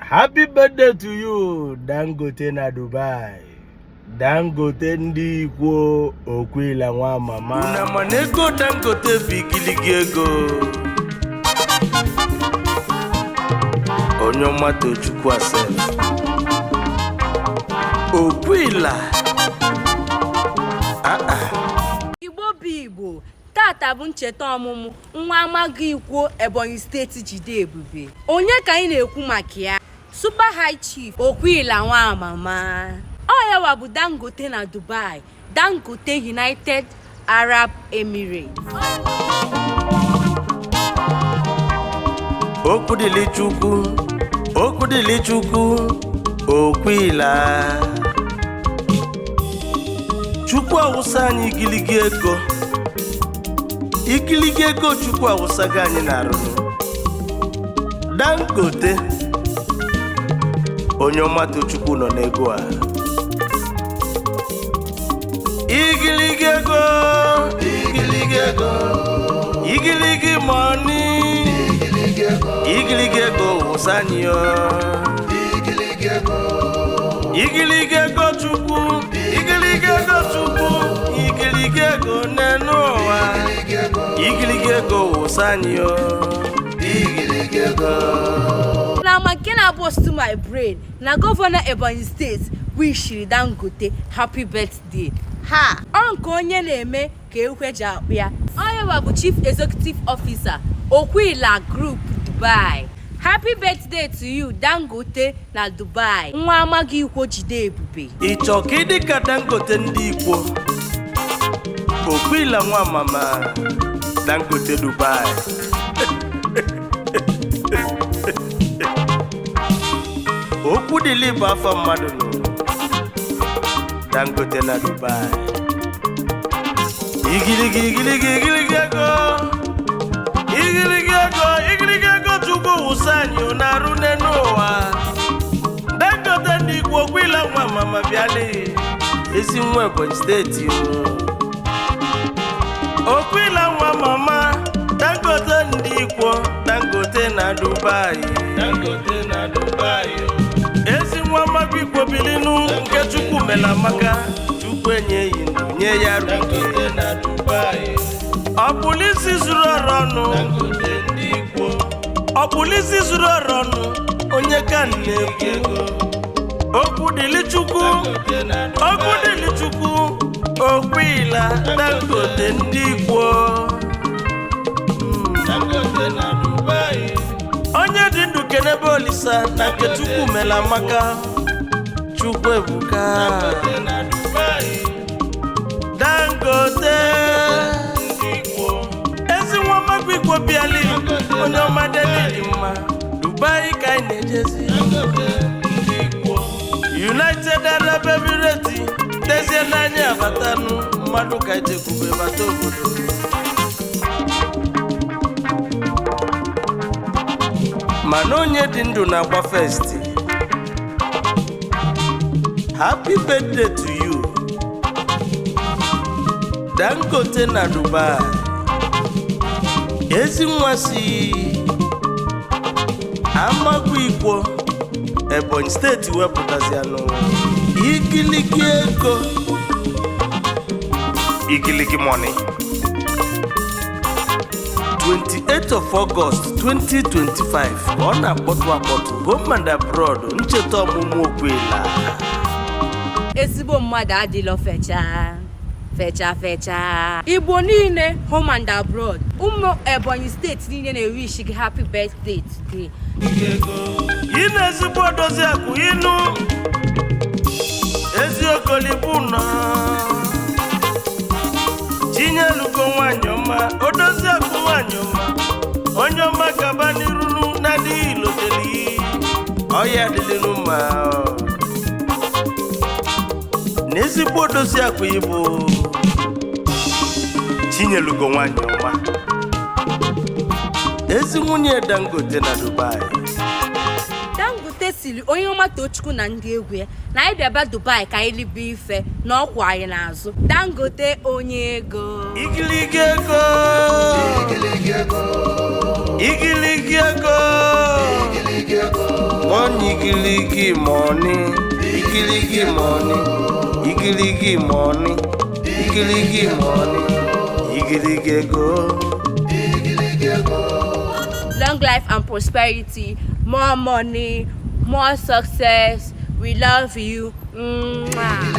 Happy birthday to you, Dangote na Dubai. Dangote ndi ikwo okwila nwa mama. Una manego Dangote bigiligi ego. Onyeoma Tochukwu asef. Okwila. Igbo Igbo. Tata bụ ncheta ọmụmụ nwa amaghị ikwo Ebonyi steeti jide ebube. Onye ka anyị na-ekwu maka ya? Super High Chief Okwila nwa mama. Ọ yawa bụ Dangote na Dubai, Dangote United Arab Emirates. Okwu dịlị Chukwu, Okwila. Chukwu awụsa anyị igiligi ego Chukwu awụsaga anyị na-arụ. Dangote Onyeoma Tochukwu nọ n'ego a. Igiligi money, igiligi ego wụsa anyị yo. Igiligi ego Chukwu, igiligi ego n'enu ụwa. Igiligi ego wụsa anyị yo. Now my Kenya boss to my brain. Na Governor Ebonyi State wish Dangote happy birthday. Ha! Uncle onye na-eme ka ekweji akpụ ya. Onyewa bụ Chief Executive Officer Okwila Group Dubai. Happy birthday to you, Dangote na Dubai. Nwa amaghị ikwo jide ebube. Ịchọ ka ịdị ka Dangote ndị ikwo. Okwila nwa mama. Dangote Dubai. Okwu dịlị bụ afọ mmadụ nụ. Dangote na Dubai. Igiligi ego Chukwu wụsa anyị na-arụ n'enu ụwa. Dangote ndị ikwo Okwila nwa mama bịalị. Ezi nwa Ebonyi steeti Okwila nwa mama. Dangote ndị ikwo, Dangote na Dubai. Ezi nwa magụ ikwo bilinu nke Chukwu mela maka. Chukwu enye yi ndụ nye ya ruke. Ọkpụlisi zuru ọrụ ọnụ. Ọkpụlisi zuru ọrụ ọnụ. Onye ka na-ekwu. Okwu dịlị Chukwu. Okwila Dangote ndị ikwo. Onye dị ndụ kenebe Olisa na nke Chukwu mela maka. Chukwu ebuka. Dangote ezi nwa magụ ikwo bịalị. Onyeoma dị mma. Dubai ka anyị na-ejezi. United Arab Emirates tezie n'anya abatanụ. Mmadụ ka ejekwube bata obodo. Mana onye dị ndụ na-agba festi. Happy birthday to you, Dangote na Dubai. Ezi nwa si amagụ ikwo Ebonyi steeti wepụtazianụ. Igiligi money. 28th of August 2025. Ọ na-akpọtụ home and abroad ncheta ọmụmụ Okwila. Ezigbo mmadụ adịlọ fecha. Igbo niile home and abroad. Ụmụ Ebonyi steeti niile na-ewish gị happy birthday today. Ị na-ezigbo odozi akụ inu. Eziokolibu nọ. Chinyelugo nwanyị ọma, odozi akụ nwanyị ọma. Onyeoma gaba n'irunu na dị iloteli. Ọya dịlịnụ mma. N'ezigbo odozi akụ Igbo. Chinyelugo nwanyị ọma. Ezi nwunye Dangote na Dubai. Dangote Dangote siri Onyeoma Tochukwu na ndị egwu ya na anyị bịaba Dubai ka anyị libe ife na ọkwa anyị n'azụ. Dangote onye ego. Igiligi ego. Igiligi ego. Onye igiligi money. Igiligi money. Igiligi money. Igiligi money. Igiligi ego. Long life and prosperity, more money, more success. We love you. Mwah.